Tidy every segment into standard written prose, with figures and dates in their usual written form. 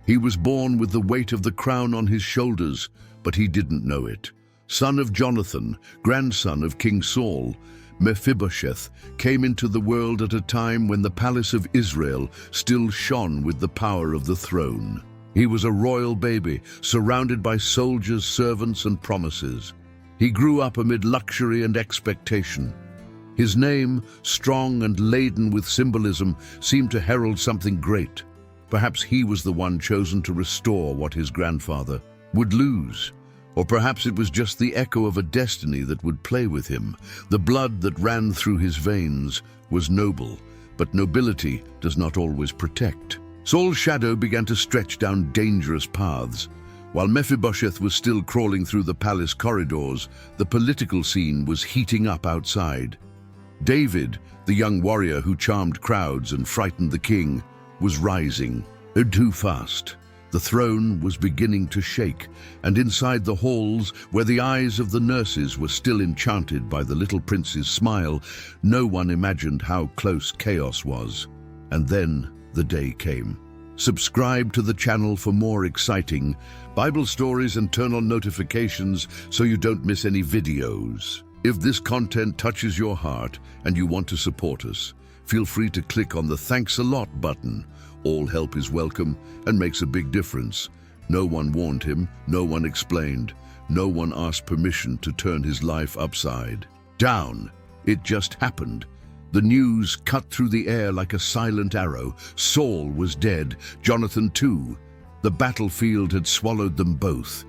He was born with the weight of the crown on his shoulders, but he didn't know it. Son of Jonathan, grandson of King Saul, MEPHIBOSHETH came into the world at a time when the palace of Israel still shone with the power of the throne. He was a royal baby, surrounded by soldiers, servants, and promises. He grew up amid luxury and expectation. His name, strong and laden with symbolism, seemed to herald something great. Perhaps he was the one chosen to restore what his grandfather would lose. Or perhaps it was just the echo of a destiny that would play with him. The blood that ran through his veins was noble, but nobility does not always protect. Saul's shadow began to stretch down dangerous paths. While Mephibosheth was still crawling through the palace corridors, the political scene was heating up outside. David, the young warrior who charmed crowds and frightened the king, was rising. Too fast. The throne was beginning to shake, and inside the halls, where the eyes of the nurses were still enchanted by the little prince's smile, no one imagined how close chaos was. And then the day came. Subscribe to the channel for more exciting Bible stories and turn on notifications so you don't miss any videos. If this content touches your heart and you want to support us, feel free to click on the Thanks a Lot button. All help is welcome and makes a big difference. No one warned him, no one explained, no one asked permission to turn his life upside down. It just happened. The news cut through the air like a silent arrow. Saul was dead, Jonathan too. The battlefield had swallowed them both.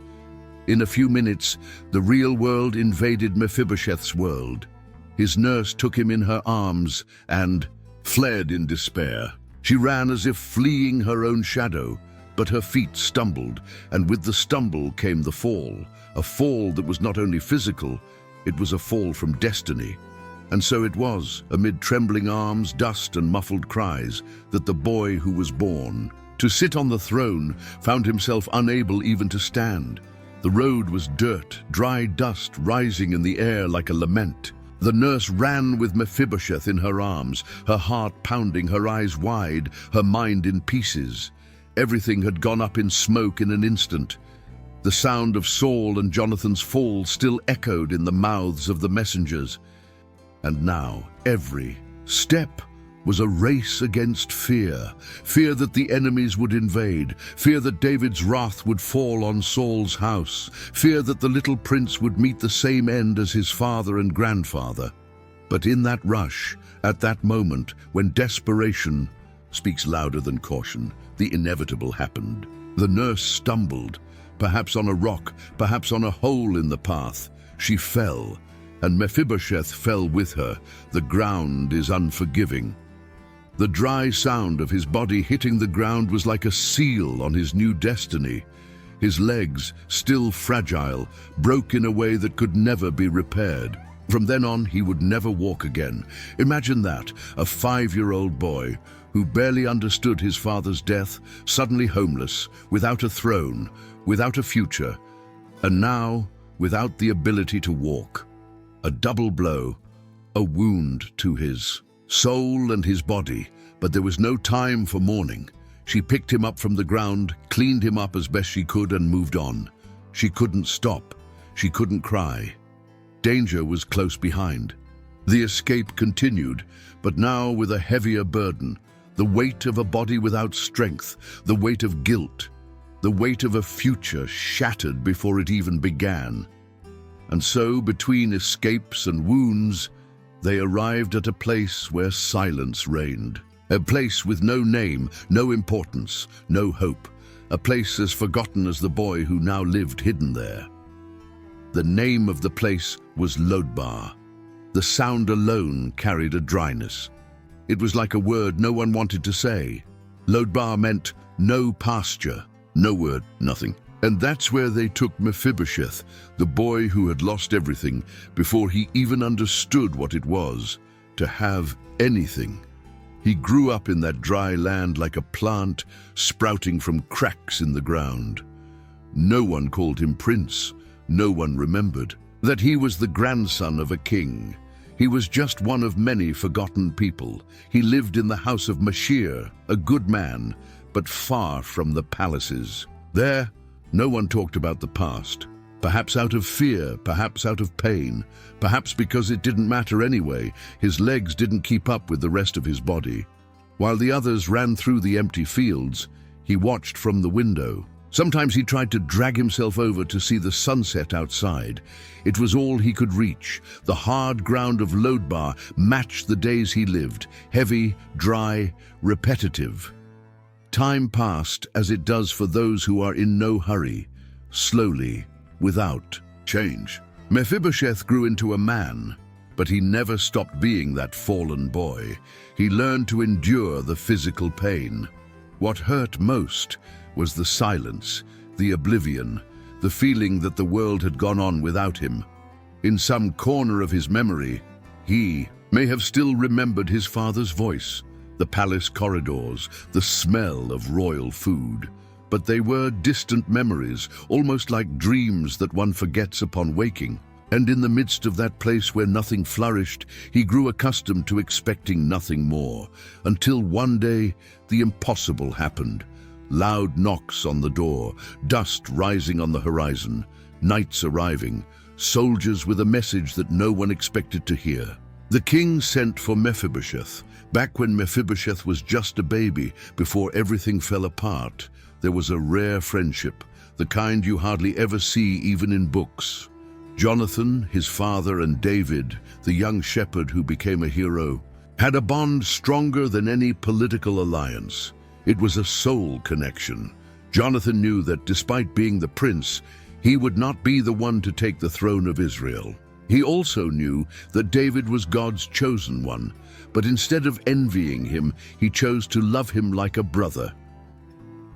In a few minutes, the real world invaded Mephibosheth's world. His nurse took him in her arms and fled in despair. She ran as if fleeing her own shadow, but her feet stumbled, and with the stumble came the fall. A fall that was not only physical, it was a fall from destiny. And so it was, amid trembling arms, dust, and muffled cries, that the boy who was born to sit on the throne found himself unable even to stand. The road was dirt, dry dust rising in the air like a lament. The nurse ran with Mephibosheth in her arms, her heart pounding, her eyes wide, her mind in pieces. Everything had gone up in smoke in an instant. The sound of Saul and Jonathan's fall still echoed in the mouths of the messengers. And now every step was a race against fear. Fear that the enemies would invade. Fear that David's wrath would fall on Saul's house. Fear that the little prince would meet the same end as his father and grandfather. But in that rush, at that moment, when desperation speaks louder than caution, the inevitable happened. The nurse stumbled, perhaps on a rock, perhaps on a hole in the path. She fell, and Mephibosheth fell with her. The ground is unforgiving. The dry sound of his body hitting the ground was like a seal on his new destiny. His legs, still fragile, broke in a way that could never be repaired. From then on, he would never walk again. Imagine that, a 5-year-old boy who barely understood his father's death, suddenly homeless, without a throne, without a future, and now without the ability to walk. A double blow, a wound to his soul and his body, but there was no time for mourning. She picked him up from the ground, cleaned him up as best she could, and moved on. She couldn't stop. She couldn't cry. Danger was close behind. The escape continued, but now with a heavier burden, the weight of a body without strength, the weight of guilt, the weight of a future shattered before it even began. And so, between escapes and wounds, they arrived at a place where silence reigned. A place with no name, no importance, no hope. A place as forgotten as the boy who now lived hidden there. The name of the place was Lodebar. The sound alone carried a dryness. It was like a word no one wanted to say. Lodebar meant no pasture, no word, nothing. And that's where they took Mephibosheth, the boy who had lost everything before he even understood what it was to have anything. He grew up in that dry land like a plant sprouting from cracks in the ground. No one called him prince. No one remembered that he was the grandson of a king. He was just one of many forgotten people. He lived in the house of Mashir, a good man, but far from the palaces. There, no one talked about the past. Perhaps out of fear, perhaps out of pain, perhaps because it didn't matter anyway. His legs didn't keep up with the rest of his body. While the others ran through the empty fields, he watched from the window. Sometimes he tried to drag himself over to see the sunset outside. It was all he could reach. The hard ground of Lodebar matched the days he lived, heavy, dry, repetitive. Time passed as it does for those who are in no hurry, slowly, without change. Mephibosheth grew into a man, but he never stopped being that fallen boy. He learned to endure the physical pain. What hurt most was the silence, the oblivion, the feeling that the world had gone on without him. In some corner of his memory, he may have still remembered his father's voice, the palace corridors, the smell of royal food. But they were distant memories, almost like dreams that one forgets upon waking. And in the midst of that place where nothing flourished, he grew accustomed to expecting nothing more, until one day the impossible happened. Loud knocks on the door, dust rising on the horizon, knights arriving, soldiers with a message that no one expected to hear. The king sent for Mephibosheth. Back when Mephibosheth was just a baby, before everything fell apart, there was a rare friendship, the kind you hardly ever see even in books. Jonathan, his father, and David, the young shepherd who became a hero, had a bond stronger than any political alliance. It was a soul connection. Jonathan knew that despite being the prince, he would not be the one to take the throne of Israel. He also knew that David was God's chosen one, but instead of envying him, he chose to love him like a brother.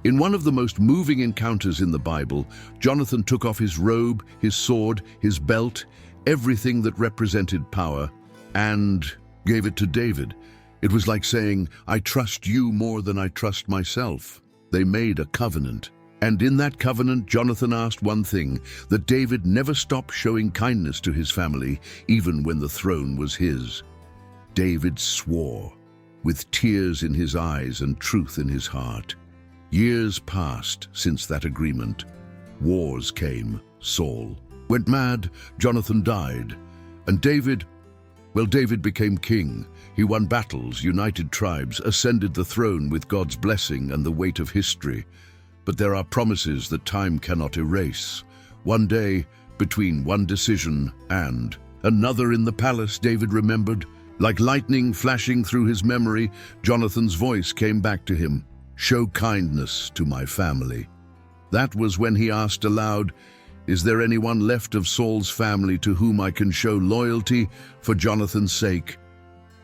In one of the most moving encounters in the Bible, Jonathan took off his robe, his sword, his belt, everything that represented power, and gave it to David. It was like saying, "I trust you more than I trust myself." They made a covenant. And in that covenant, Jonathan asked one thing, that David never stop showing kindness to his family, even when the throne was his. David swore, with tears in his eyes and truth in his heart. Years passed since that agreement. Wars came. Saul went mad. Jonathan died. And David became king. He won battles, united tribes, ascended the throne with God's blessing and the weight of history. But there are promises that time cannot erase. One day, between one decision and another in the palace, David remembered. Like lightning flashing through his memory, Jonathan's voice came back to him. "Show kindness to my family." That was when he asked aloud, "Is there anyone left of Saul's family to whom I can show loyalty for Jonathan's sake?"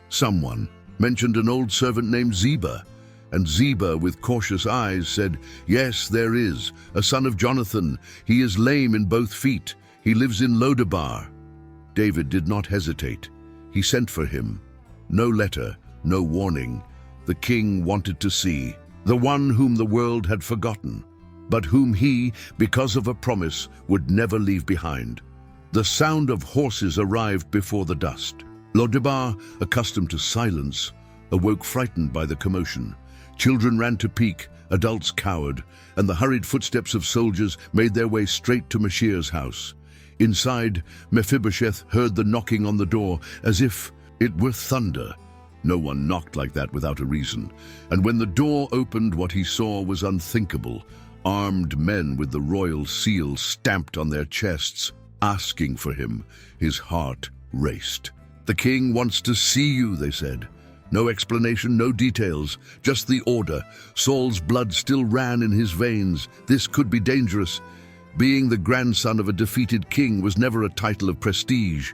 Someone mentioned an old servant named Ziba, and Ziba, with cautious eyes, said, "Yes, there is, a son of Jonathan. He is lame in both feet. He lives in Lodebar." David did not hesitate. He sent for him. No letter, no warning. The king wanted to see the one whom the world had forgotten, but whom he, because of a promise, would never leave behind. The sound of horses arrived before the dust. Lodebar, accustomed to silence, awoke frightened by the commotion. Children ran to peek, adults cowered, and the hurried footsteps of soldiers made their way straight to Meshir's house. Inside, Mephibosheth heard the knocking on the door as if it were thunder. No one knocked like that without a reason. And when the door opened, what he saw was unthinkable. Armed men with the royal seal stamped on their chests, asking for him. His heart raced. "The king wants to see you," they said. No explanation, no details, just the order. Saul's blood still ran in his veins. This could be dangerous. Being the grandson of a defeated king was never a title of prestige,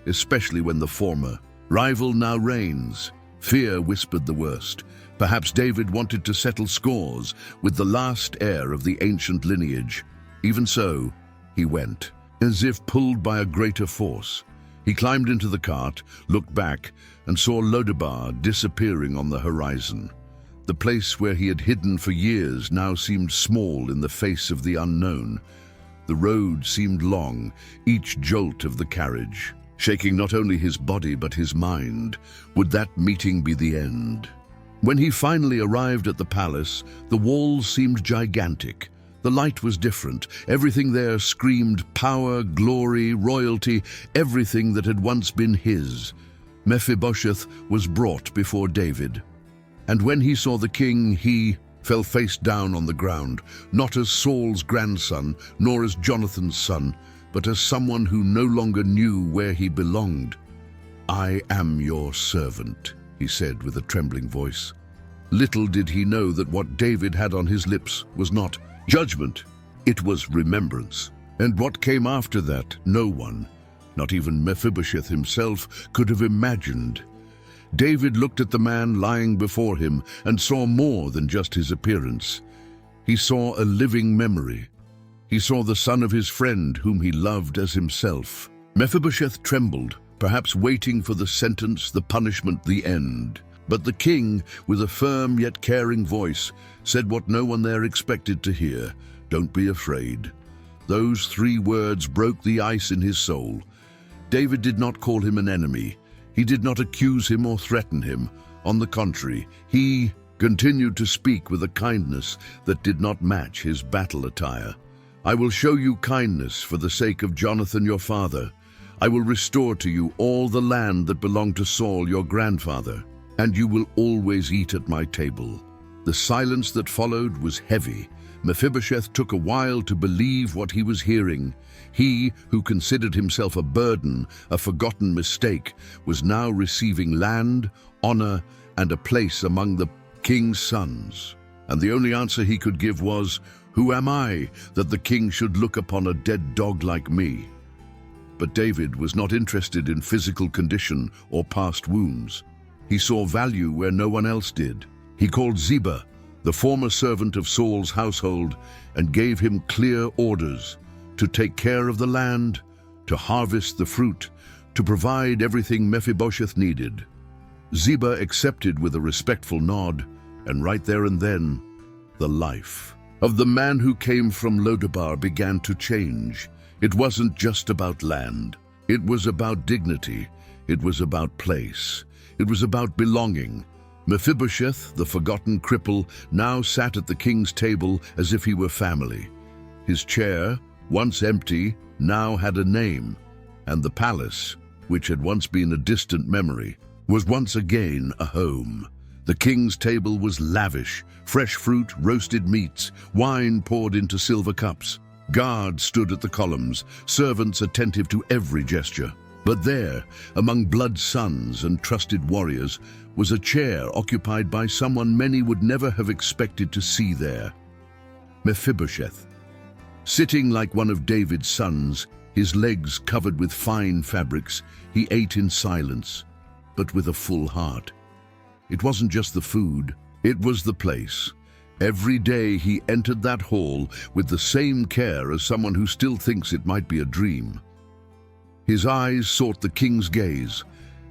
especially when the former rival now reigns. Fear whispered the worst. Perhaps David wanted to settle scores with the last heir of the ancient lineage. Even so, he went, as if pulled by a greater force. He climbed into the cart, looked back, and saw Lodebar disappearing on the horizon. The place where he had hidden for years now seemed small in the face of the unknown. The road seemed long, each jolt of the carriage, shaking not only his body but his mind. Would that meeting be the end? When he finally arrived at the palace, the walls seemed gigantic. The light was different. Everything there screamed power, glory, royalty, everything that had once been his. Mephibosheth was brought before David. And when he saw the king, he fell face down on the ground, not as Saul's grandson, nor as Jonathan's son, but as someone who no longer knew where he belonged. "I am your servant," he said with a trembling voice. Little did he know that what David had on his lips was not judgment, it was remembrance. And what came after that, no one, not even Mephibosheth himself, could have imagined. David looked at the man lying before him and saw more than just his appearance. He saw a living memory. He saw the son of his friend whom he loved as himself. Mephibosheth trembled, perhaps waiting for the sentence, the punishment, the end. But the king, with a firm yet caring voice, said what no one there expected to hear: "Don't be afraid." Those 3 words broke the ice in his soul. David did not call him an enemy. He did not accuse him or threaten him. On the contrary, he continued to speak with a kindness that did not match his battle attire. "I will show you kindness for the sake of Jonathan your father. I will restore to you all the land that belonged to Saul your grandfather, and you will always eat at my table." The silence that followed was heavy. Mephibosheth took a while to believe what he was hearing. He, who considered himself a burden, a forgotten mistake, was now receiving land, honor, and a place among the king's sons. And the only answer he could give was, "Who am I, that the king should look upon a dead dog like me?" But David was not interested in physical condition or past wounds. He saw value where no one else did. He called Ziba, the former servant of Saul's household, and gave him clear orders to take care of the land, to harvest the fruit, to provide everything Mephibosheth needed. Ziba accepted with a respectful nod, and right there and then, the life of the man who came from Lodabar began to change. It wasn't just about land. It was about dignity. It was about place. It was about belonging. Mephibosheth, the forgotten cripple, now sat at the king's table as if he were family. His chair, once empty, now had a name, and the palace, which had once been a distant memory, was once again a home. The king's table was lavish, fresh fruit, roasted meats, wine poured into silver cups. Guards stood at the columns, servants attentive to every gesture. But there, among blood sons and trusted warriors, was a chair occupied by someone many would never have expected to see there. Mephibosheth. Sitting like one of David's sons, his legs covered with fine fabrics, he ate in silence, but with a full heart. It wasn't just the food, it was the place. Every day he entered that hall with the same care as someone who still thinks it might be a dream. His eyes sought the king's gaze,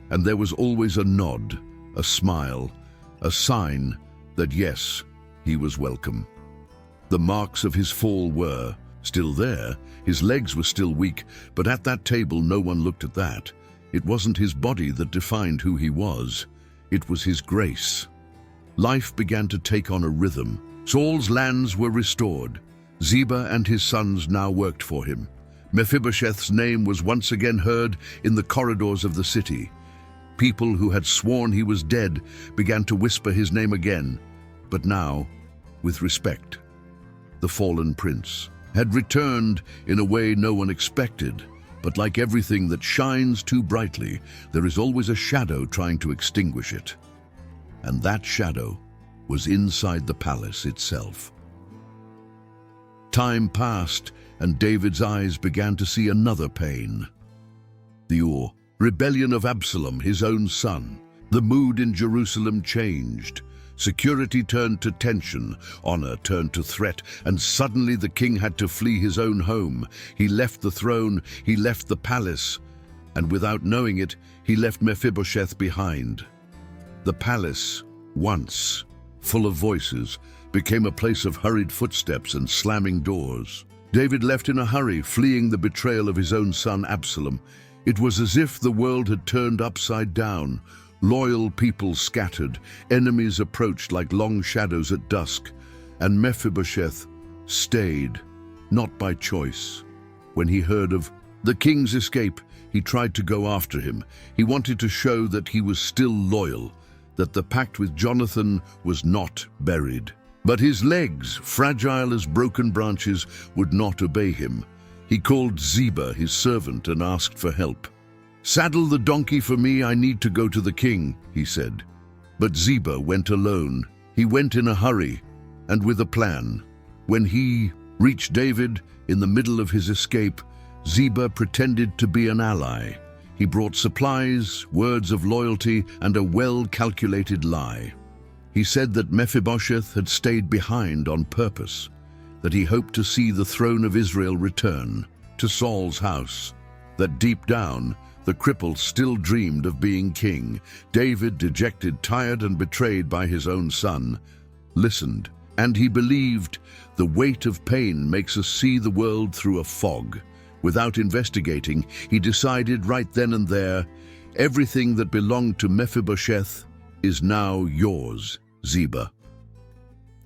and there was always a nod, a smile, a sign that yes, he was welcome. The marks of his fall were still there. His legs were still weak, but at that table no one looked at that. It wasn't his body that defined who he was. It was his grace. Life began to take on a rhythm. Saul's lands were restored. Ziba and his sons now worked for him. Mephibosheth's name was once again heard in the corridors of the city. People who had sworn he was dead began to whisper his name again, but now with respect. The fallen prince had returned in a way no one expected, but like everything that shines too brightly, there is always a shadow trying to extinguish it. And that shadow was inside the palace itself. Time passed, and David's eyes began to see another pain. The rebellion of Absalom, his own son. The mood in Jerusalem changed. Security turned to tension, honor turned to threat, and suddenly the king had to flee his own home. He left the throne, he left the palace, and without knowing it, he left Mephibosheth behind. The palace, once full of voices, became a place of hurried footsteps and slamming doors. David left in a hurry, fleeing the betrayal of his own son Absalom. It was as if the world had turned upside down. Loyal people scattered, enemies approached like long shadows at dusk, and Mephibosheth stayed, not by choice. When he heard of the king's escape, he tried to go after him. He wanted to show that he was still loyal, that the pact with Jonathan was not buried. But his legs, fragile as broken branches, would not obey him. He called Ziba, his servant, and asked for help. "Saddle the donkey for me, I need to go to the king," he said. But Ziba went alone. He went in a hurry and with a plan. When he reached David in the middle of his escape, Ziba pretended to be an ally. He brought supplies, words of loyalty, and a well-calculated lie. He said that Mephibosheth had stayed behind on purpose, that he hoped to see the throne of Israel return to Saul's house, that deep down, the cripple still dreamed of being king. David, dejected, tired, and betrayed by his own son, listened, and he believed the weight of pain makes us see the world through a fog. Without investigating, he decided right then and there, everything that belonged to Mephibosheth is now yours, Ziba.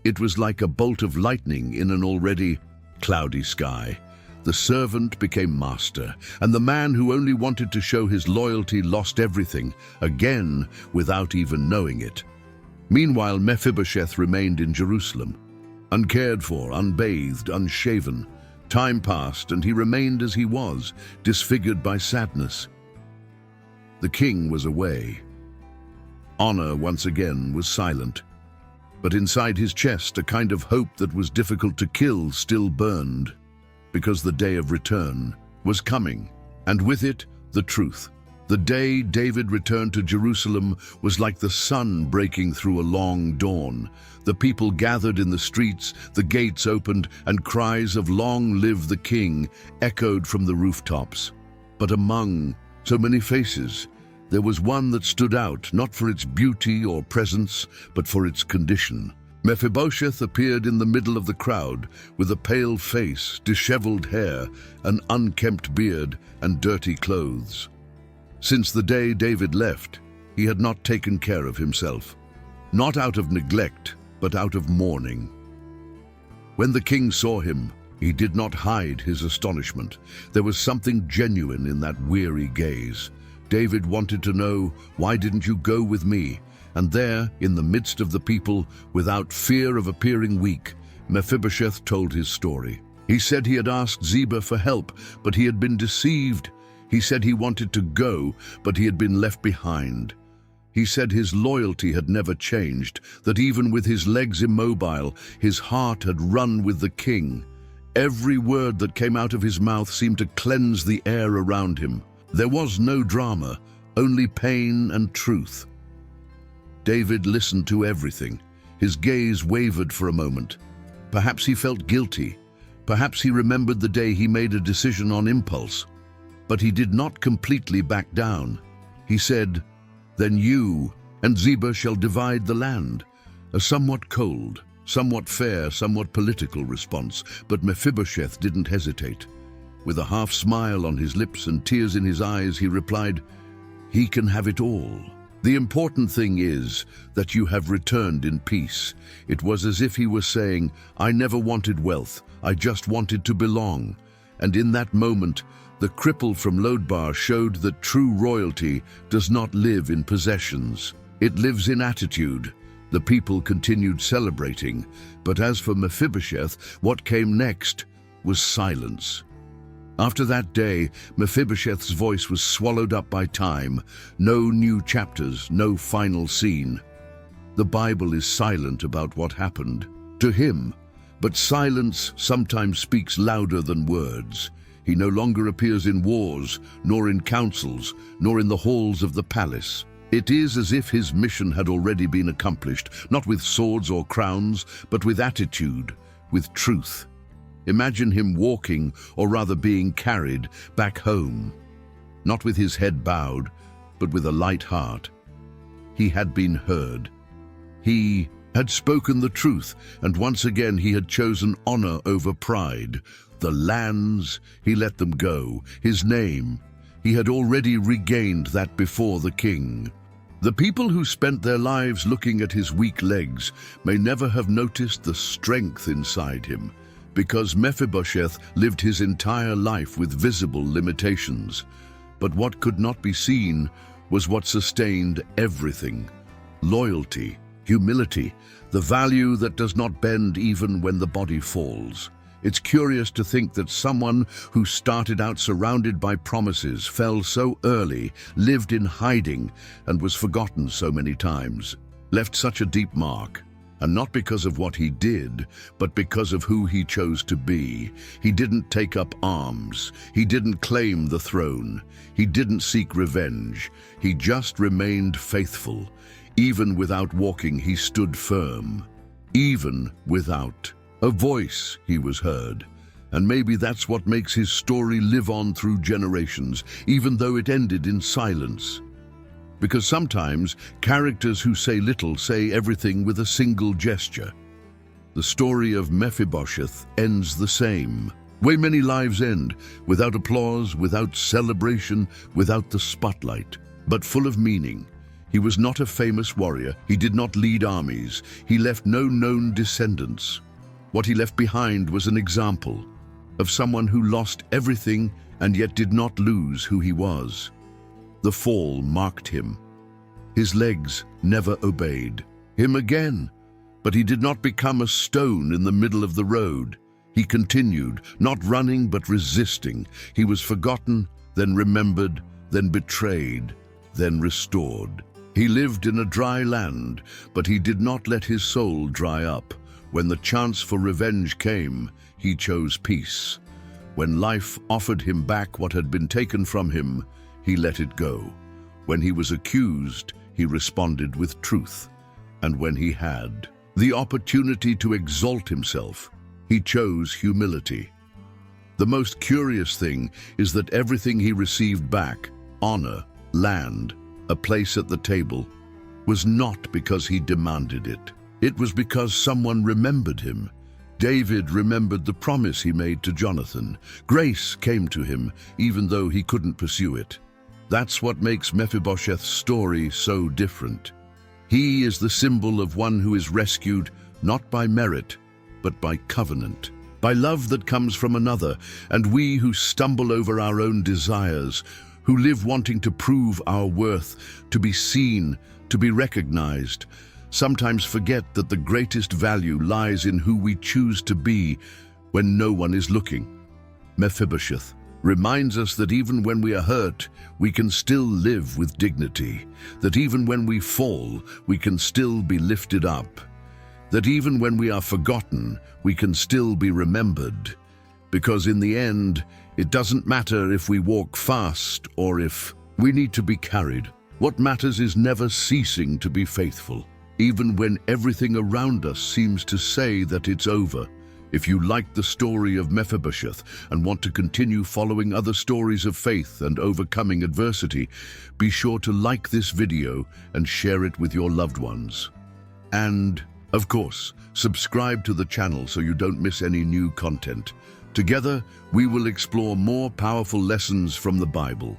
It was like a bolt of lightning in an already cloudy sky. The servant became master, and the man who only wanted to show his loyalty lost everything, again without even knowing it. Meanwhile, Mephibosheth remained in Jerusalem, uncared for, unbathed, unshaven. Time passed, and he remained as he was, disfigured by sadness. The king was away. Honor once again was silent, but inside his chest a kind of hope that was difficult to kill still burned, because the day of return was coming, and with it the truth. The day David returned to Jerusalem was like the sun breaking through a long dawn. The people gathered in the streets, the gates opened, and cries of "Long live the King" echoed from the rooftops. But among so many faces, there was one that stood out, not for its beauty or presence, but for its condition. Mephibosheth appeared in the middle of the crowd, with a pale face, disheveled hair, an unkempt beard, and dirty clothes. Since the day David left, he had not taken care of himself, not out of neglect, but out of mourning. When the king saw him, he did not hide his astonishment. There was something genuine in that weary gaze. David wanted to know, "Why didn't you go with me?" And there, in the midst of the people, without fear of appearing weak, Mephibosheth told his story. He said he had asked Ziba for help, but he had been deceived. He said he wanted to go, but he had been left behind. He said his loyalty had never changed, that even with his legs immobile, his heart had run with the king. Every word that came out of his mouth seemed to cleanse the air around him. There was no drama, only pain and truth. David listened to everything. His gaze wavered for a moment. Perhaps he felt guilty. Perhaps he remembered the day he made a decision on impulse. But he did not completely back down. He said, "Then you and Ziba shall divide the land." A somewhat cold, somewhat fair, somewhat political response, but Mephibosheth didn't hesitate. With a half smile on his lips and tears in his eyes, he replied, "He can have it all. The important thing is that you have returned in peace." It was as if he was saying, "I never wanted wealth, I just wanted to belong." And in that moment, the cripple from Lodebar showed that true royalty does not live in possessions. It lives in attitude. The people continued celebrating, but as for Mephibosheth, what came next was silence. After that day, Mephibosheth's voice was swallowed up by time. No new chapters, no final scene. The Bible is silent about what happened to him, but silence sometimes speaks louder than words. He no longer appears in wars, nor in councils, nor in the halls of the palace. It is as if his mission had already been accomplished, not with swords or crowns, but with attitude, with truth. Imagine him walking, or rather being carried, back home, not with his head bowed, but with a light heart. He had been heard. He had spoken the truth, and once again he had chosen honor over pride. The lands, he let them go. His name, he had already regained that before the king. The people who spent their lives looking at his weak legs may never have noticed the strength inside him, because Mephibosheth lived his entire life with visible limitations. But what could not be seen was what sustained everything: loyalty, humility, the value that does not bend even when the body falls. It's curious to think that someone who started out surrounded by promises fell so early, lived in hiding, and was forgotten so many times, left such a deep mark. And not because of what he did, but because of who he chose to be. He didn't take up arms. He didn't claim the throne. He didn't seek revenge. He just remained faithful. Even without walking, he stood firm. Even without a voice, he was heard. And maybe that's what makes his story live on through generations, even though it ended in silence. Because sometimes characters who say little say everything with a single gesture. The story of Mephibosheth ends the same. Way many lives end, without applause, without celebration, without the spotlight, but full of meaning. He was not a famous warrior. He did not lead armies. He left no known descendants. What he left behind was an example of someone who lost everything and yet did not lose who he was. The fall marked him. His legs never obeyed him again, but he did not become a stone in the middle of the road. He continued, not running but resisting. He was forgotten, then remembered, then betrayed, then restored. He lived in a dry land, but he did not let his soul dry up. When the chance for revenge came, he chose peace. When life offered him back what had been taken from him, he let it go. When he was accused, he responded with truth. And when he had the opportunity to exalt himself, he chose humility. The most curious thing is that everything he received back, honor, land, a place at the table, was not because he demanded it. It was because someone remembered him. David remembered the promise he made to Jonathan. Grace came to him, even though he couldn't pursue it. That's what makes Mephibosheth's story so different. He is the symbol of one who is rescued not by merit, but by covenant, by love that comes from another. And we who stumble over our own desires, who live wanting to prove our worth, to be seen, to be recognized, sometimes forget that the greatest value lies in who we choose to be when no one is looking. Mephibosheth reminds us that even when we are hurt, we can still live with dignity, that even when we fall, we can still be lifted up, that even when we are forgotten, we can still be remembered. Because in the end, it doesn't matter if we walk fast or if we need to be carried. What matters is never ceasing to be faithful, even when everything around us seems to say that it's over. If you like the story of Mephibosheth and want to continue following other stories of faith and overcoming adversity, be sure to like this video and share it with your loved ones. And, of course, subscribe to the channel so you don't miss any new content. Together, we will explore more powerful lessons from the Bible.